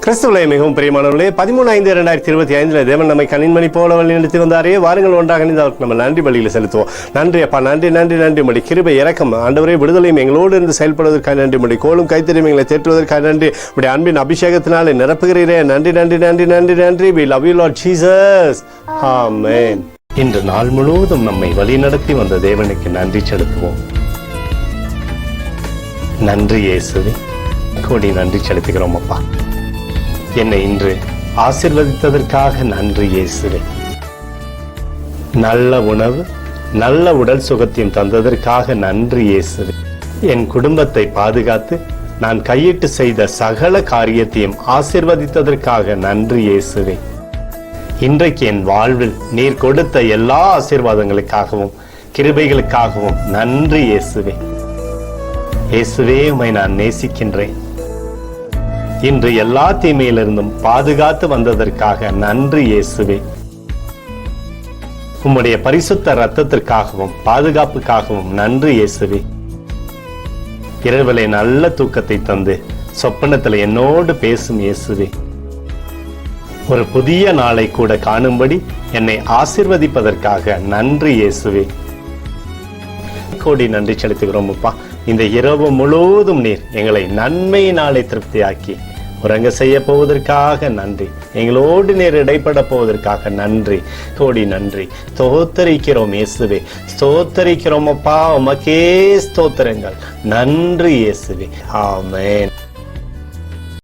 கிறிஸ்துவிலே மிகவும் பிரியமானவர்களே, 13/5/2025 தேவன் நம்மை கண்ணின்மணி போல வழி நடத்தி வந்தாரே. வாருங்கள் ஒன்றாக அவருக்கு நம்ம நன்றி பலியில் செலுத்துவோம். நன்றி அப்பா, நன்றி நன்றி நன்றி. மடி கிருபை இறக்கம் ஆண்டவரே, விடுதலையும் எங்களோடு இருந்து செயல்படுவதற்காக நன்றி. மடி கோலும் கைத்தறியும் எங்களை தேற்றுவதற்காக நன்றி. உடைய அன்பின் அபிஷேகத்தினாலே நிரப்புகிறீரே. நன்றி நன்றி நன்றி நன்றி நன்றி. We love you Lord Jesus. Amen. இன்று நாள் முழுவதும் நம்மை வழி நடத்தி வந்த தேவனுக்கு நன்றி செலுத்துவோம். நன்றி இயேசுவே, கோடி நன்றி செலுத்துகிறோம் அப்பா. என்னை இன்று ஆசீர்வதித்ததற்காக நன்றி இயேசுவே. நல்ல உணவு, நல்ல உடல் சுகத்தையும் தந்ததற்காக நன்றி இயேசுவே. என் குடும்பத்தை பாதுகாத்து நான் கையிட்டு செய்த சகல காரியத்தையும் ஆசீர்வதித்ததற்காக நன்றி இயேசுவே. இன்றைக்கு என் வாழ்வில் நீர் கொடுத்த எல்லா ஆசீர்வாதங்களுக்காகவும் கிருபைகளுக்காகவும் நன்றி இயேசுவே. இயேசுவே, உம்மை நான் நேசிக்கின்றேன். இன்று எல்லா தீமையிலிருந்தும் பாதுகாத்து வந்ததற்காக நன்றி இயேசுவே. உம்முடைய பரிசுத்த இரத்தத்திற்காகவும் பாதுகாப்புக்காகவும் நன்றி இயேசுவே. இரவிலே நல்ல தூக்கத்தை தந்து சொப்பனத்தில் என்னோடு பேசும் இயேசுவே. ஒரு புதிய நாளை கூட காணும்படி என்னை ஆசீர்வதிப்பதற்காக நன்றி இயேசுவே. கோடி நன்றி செலுத்துகிறோம் அப்பா. இந்த இரவு முழுவதும் நீர் எங்களை நன்மையினாலே திருப்தியாக்கி உறங்க செய்ய போவதற்காக நன்றி. எங்களோடு நீர் இடைப்பட போவதற்காக நன்றி. கோடி நன்றி. ஸ்தோத்தரிக்கிறோம் இயேசுவே, ஸ்தோத்தரிக்கிறோம் அப்பா. உமக்கே ஸ்தோத்திரங்கள். நன்றி இயேசுவே. ஆமென்.